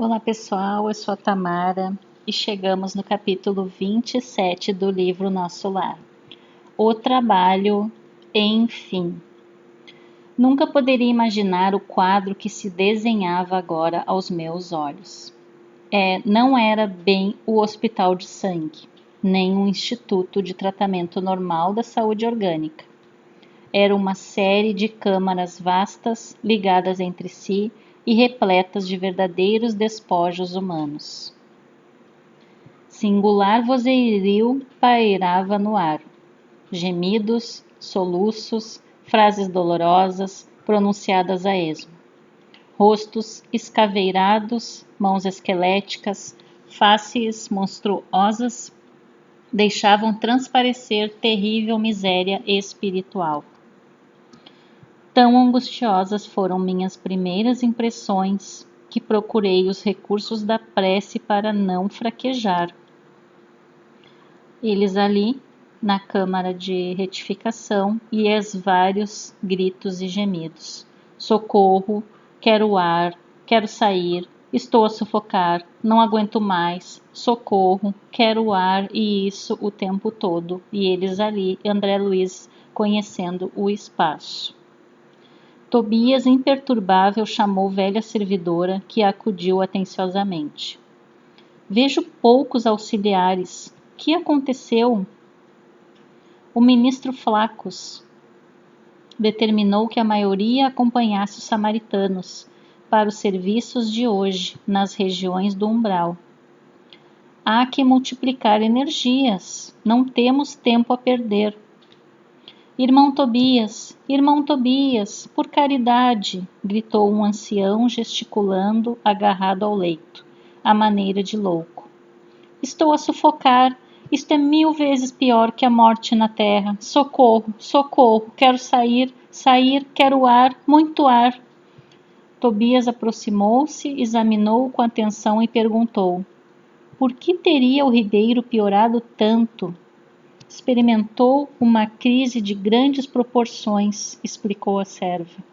Olá pessoal, eu sou a Tamara e chegamos no capítulo 27 do livro Nosso Lar. O trabalho, enfim. Nunca poderia imaginar o quadro que se desenhava agora aos meus olhos. Não era bem o hospital de sangue, nem um instituto de tratamento normal da saúde orgânica. Era uma série de câmaras vastas, ligadas entre si e repletas de verdadeiros despojos humanos. Singular vozerio pairava no ar. Gemidos, soluços, frases dolorosas, pronunciadas a esmo. Rostos escaveirados, mãos esqueléticas, faces monstruosas, deixavam transparecer terrível miséria espiritual. Tão angustiosas foram minhas primeiras impressões que procurei os recursos da prece para não fraquejar. Eles ali, na câmara de retificação, e vários gritos e gemidos. Socorro, quero ar, quero sair, estou a sufocar, não aguento mais, socorro, quero ar, e isso o tempo todo. E eles ali, André Luiz, conhecendo o espaço. Tobias, imperturbável, chamou velha servidora, que acudiu atenciosamente. Vejo poucos auxiliares. Que aconteceu? O ministro Flacos determinou que a maioria acompanhasse os samaritanos para os serviços de hoje nas regiões do umbral. Há que multiplicar energias. Não temos tempo a perder. Irmão Tobias, por caridade, gritou um ancião gesticulando, agarrado ao leito, à maneira de louco. Estou a sufocar, isto é 1000 vezes pior que a morte na terra. Socorro, socorro, quero sair, quero ar, muito ar. Tobias aproximou-se, examinou-o com atenção e perguntou: por que teria o ribeiro piorado tanto? Experimentou uma crise de grandes proporções, explicou a serva.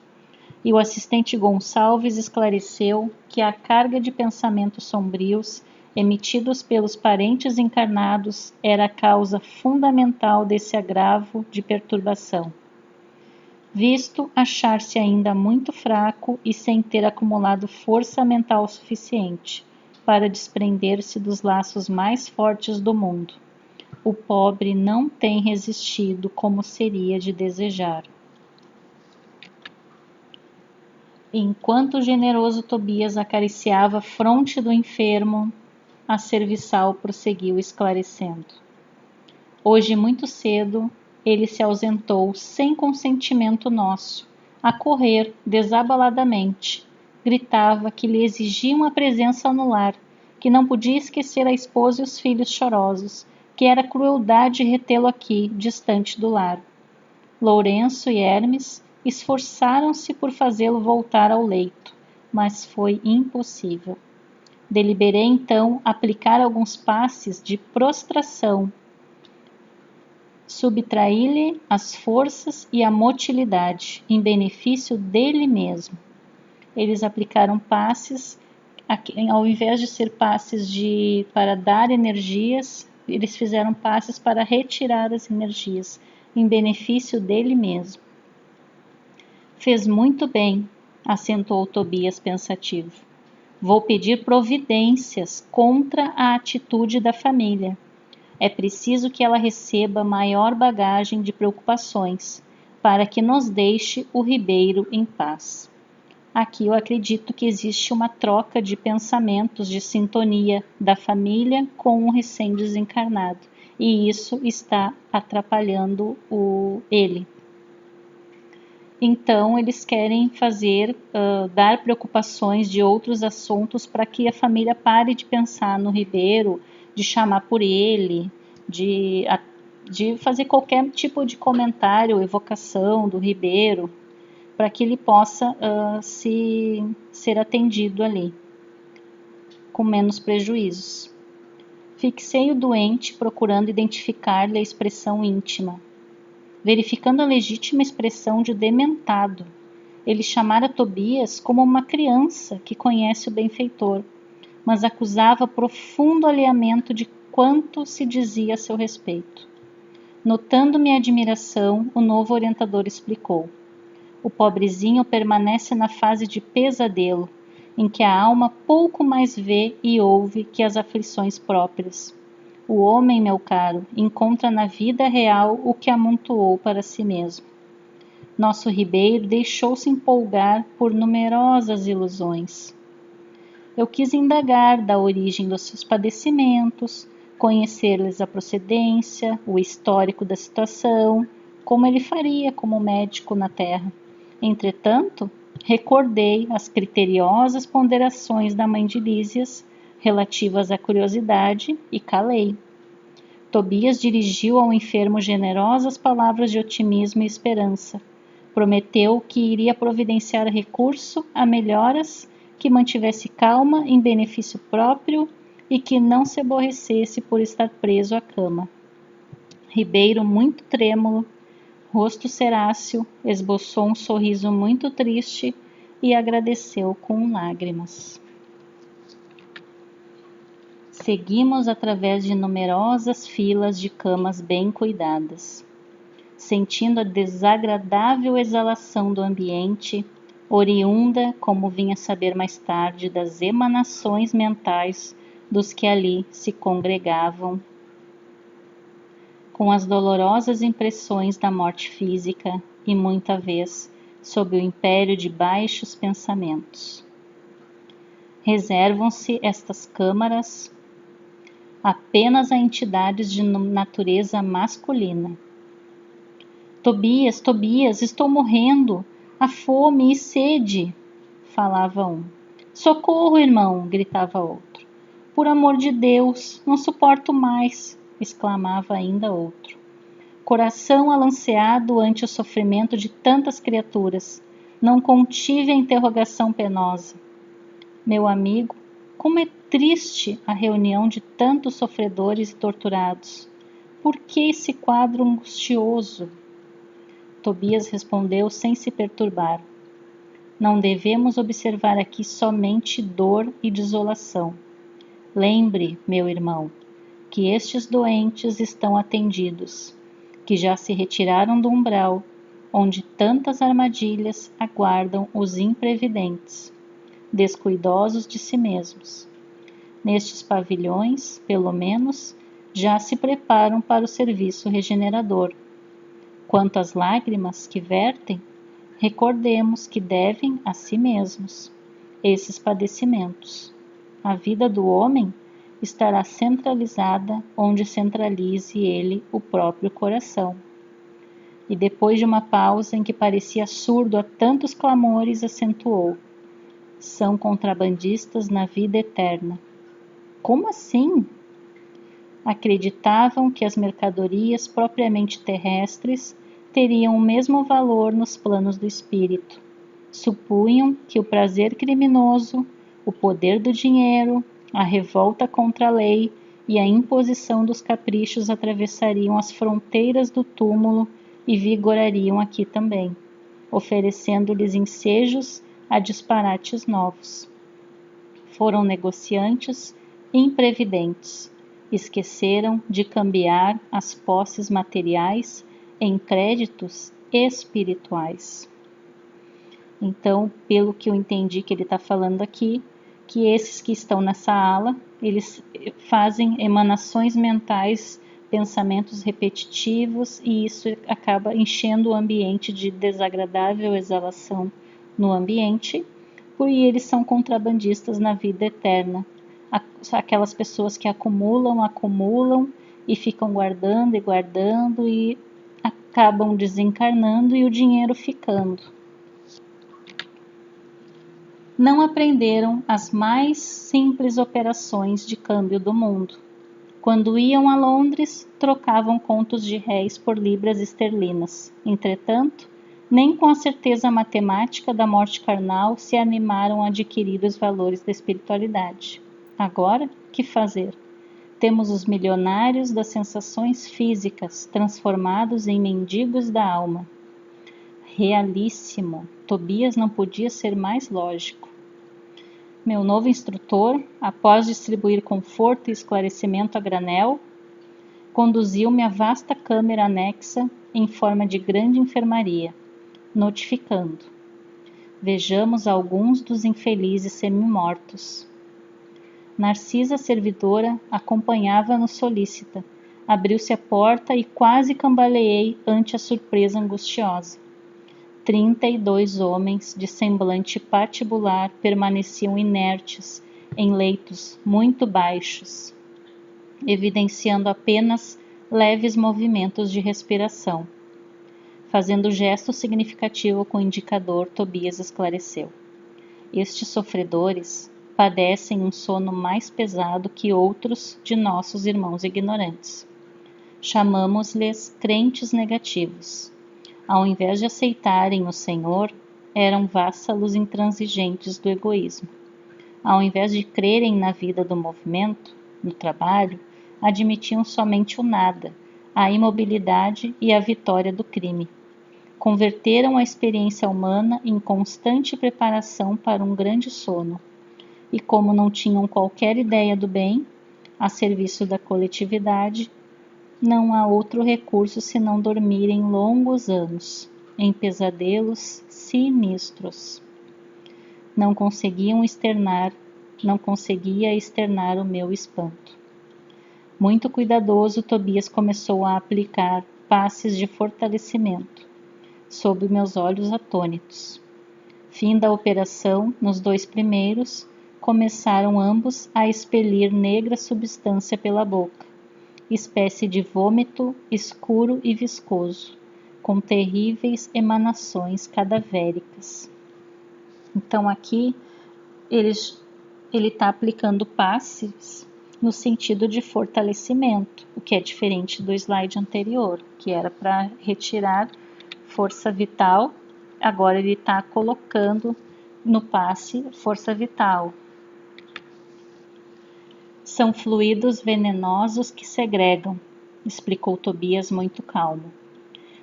E o assistente Gonçalves esclareceu que a carga de pensamentos sombrios emitidos pelos parentes encarnados era a causa fundamental desse agravo de perturbação. Visto achar-se ainda muito fraco e sem ter acumulado força mental suficiente para desprender-se dos laços mais fortes do mundo, o pobre não tem resistido como seria de desejar. Enquanto o generoso Tobias acariciava a fronte do enfermo, a serviçal prosseguiu esclarecendo. Hoje, muito cedo, ele se ausentou sem consentimento nosso, a correr desabaladamente. Gritava que lhe exigiam a presença no lar, que não podia esquecer a esposa e os filhos chorosos, que era crueldade retê-lo aqui, distante do lar. Lourenço e Hermes esforçaram-se por fazê-lo voltar ao leito, mas foi impossível. Deliberei então aplicar alguns passes de prostração, subtraí-lhe as forças e a motilidade, em benefício dele mesmo. Eles aplicaram passes, ao invés de ser passes para dar energias, eles fizeram passes para retirar as energias, em benefício dele mesmo. Fez muito bem, acentuou Tobias pensativo. Vou pedir providências contra a atitude da família. É preciso que ela receba maior bagagem de preocupações, para que nos deixe o ribeiro em paz. Aqui eu acredito que existe uma troca de pensamentos, de sintonia da família com o recém-desencarnado, e isso está atrapalhando ele. Então, eles querem dar preocupações de outros assuntos para que a família pare de pensar no ribeiro, de chamar por ele, de fazer qualquer tipo de comentário, evocação do ribeiro, para que ele possa ser atendido ali, com menos prejuízos. Fixei o doente procurando identificar-lhe a expressão íntima. Verificando a legítima expressão de dementado, ele chamara Tobias como uma criança que conhece o benfeitor. mas acusava profundo alheamento de quanto se dizia a seu respeito. Notando minha admiração, o novo orientador explicou: o pobrezinho permanece na fase de pesadelo, em que a alma pouco mais vê e ouve que as aflições próprias. O homem, meu caro, encontra na vida real o que amontoou para si mesmo. Nosso Ribeiro deixou-se empolgar por numerosas ilusões. Eu quis indagar da origem dos seus padecimentos, conhecer-lhes a procedência, o histórico da situação, como ele faria como médico na terra. Entretanto, recordei as criteriosas ponderações da mãe de Lísias relativas à curiosidade e calei. Tobias dirigiu ao enfermo generosas palavras de otimismo e esperança. Prometeu que iria providenciar recurso a melhoras, que mantivesse calma em benefício próprio e que não se aborrecesse por estar preso à cama. Ribeiro, muito trêmulo, rosto ceráceo, esboçou um sorriso muito triste e agradeceu com lágrimas. Seguimos através de numerosas filas de camas bem cuidadas. Sentindo a desagradável exalação do ambiente, oriunda, como vinha saber mais tarde, das emanações mentais dos que ali se congregavam, com as dolorosas impressões da morte física e, muita vez, sob o império de baixos pensamentos. Reservam-se estas câmaras apenas a entidades de natureza masculina. Tobias, Tobias, estou morrendo, há fome e sede, falava um. Socorro, irmão, gritava outro. Por amor de Deus, não suporto mais, exclamava ainda outro. Coração alanceado ante o sofrimento de tantas criaturas, não contive a interrogação penosa. Meu amigo, como é triste a reunião de tantos sofredores e torturados. Por que esse quadro angustioso? Tobias respondeu sem se perturbar. Não devemos observar aqui somente dor e desolação. Lembre, meu irmão, que estes doentes estão atendidos, que já se retiraram do umbral, onde tantas armadilhas aguardam os imprevidentes, descuidosos de si mesmos. Nestes pavilhões, pelo menos, já se preparam para o serviço regenerador. Quanto às lágrimas que vertem, recordemos que devem a si mesmos esses padecimentos. A vida do homem estará centralizada onde centralize ele o próprio coração. E depois de uma pausa em que parecia surdo a tantos clamores, acentuou: são contrabandistas na vida eterna. Como assim? Acreditavam que as mercadorias propriamente terrestres teriam o mesmo valor nos planos do espírito. Supunham que o prazer criminoso, o poder do dinheiro, a revolta contra a lei e a imposição dos caprichos atravessariam as fronteiras do túmulo e vigorariam aqui também, oferecendo-lhes ensejos a disparates novos. Foram negociantes imprevidentes. Esqueceram de cambiar as posses materiais em créditos espirituais. Então, pelo que eu entendi que ele está falando aqui, que esses que estão nessa ala, eles fazem emanações mentais, pensamentos repetitivos, e isso acaba enchendo o ambiente de desagradável exalação no ambiente, e eles são contrabandistas na vida eterna. Aquelas pessoas que acumulam e ficam guardando e acabam desencarnando e o dinheiro ficando. Não aprenderam as mais simples operações de câmbio do mundo. Quando iam a Londres, trocavam contos de réis por libras esterlinas. Entretanto, nem com a certeza matemática da morte carnal se animaram a adquirir os valores da espiritualidade. Agora, que fazer? Temos os milionários das sensações físicas, transformados em mendigos da alma. Realíssimo, Tobias não podia ser mais lógico. Meu novo instrutor, após distribuir conforto e esclarecimento a granel, conduziu-me à vasta câmara anexa em forma de grande enfermaria, notificando: vejamos alguns dos infelizes semi-mortos. Narcisa, servidora, acompanhava-nos solícita. Abriu-se a porta e quase cambaleei ante a surpresa angustiosa. 32 homens de semblante patibular permaneciam inertes em leitos muito baixos, evidenciando apenas leves movimentos de respiração. Fazendo gesto significativo com o indicador, Tobias esclareceu: estes sofredores padecem um sono mais pesado que outros de nossos irmãos ignorantes. Chamamos-lhes crentes negativos. Ao invés de aceitarem o Senhor, eram vassalos intransigentes do egoísmo. Ao invés de crerem na vida do movimento, no trabalho, admitiam somente o nada, a imobilidade e a vitória do crime. Converteram a experiência humana em constante preparação para um grande sono. E como não tinham qualquer ideia do bem, a serviço da coletividade, não há outro recurso senão dormirem longos anos, em pesadelos sinistros. Não conseguia externar o meu espanto. Muito cuidadoso, Tobias começou a aplicar passes de fortalecimento, sob meus olhos atônitos. Fim da operação, nos 2 primeiros, começaram ambos a expelir negra substância pela boca, espécie de vômito escuro e viscoso, com terríveis emanações cadavéricas. Então aqui ele está aplicando passes no sentido de fortalecimento, o que é diferente do slide anterior, que era para retirar força vital. Agora ele está colocando no passe força vital. São fluidos venenosos que segregam, explicou Tobias muito calmo.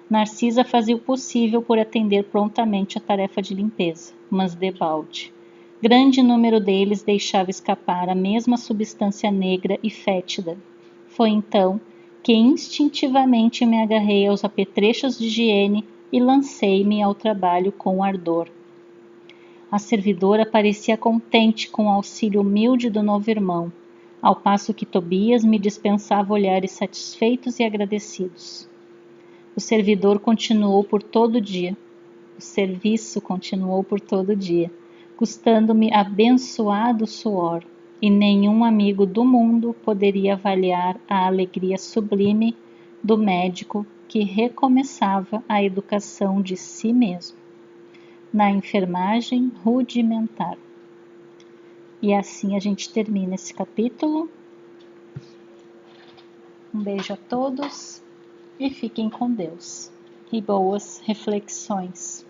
Narcisa fazia o possível por atender prontamente a tarefa de limpeza, mas debalde. Grande número deles deixava escapar a mesma substância negra e fétida. Foi então que instintivamente me agarrei aos apetrechos de higiene e lancei-me ao trabalho com ardor. A servidora parecia contente com o auxílio humilde do novo irmão, ao passo que Tobias me dispensava olhares satisfeitos e agradecidos. O serviço continuou por todo o dia, custando-me abençoado suor, e nenhum amigo do mundo poderia avaliar a alegria sublime do médico que recomeçava a educação de si mesmo, na enfermagem rudimentar. E assim a gente termina esse capítulo. Um beijo a todos e fiquem com Deus. E boas reflexões.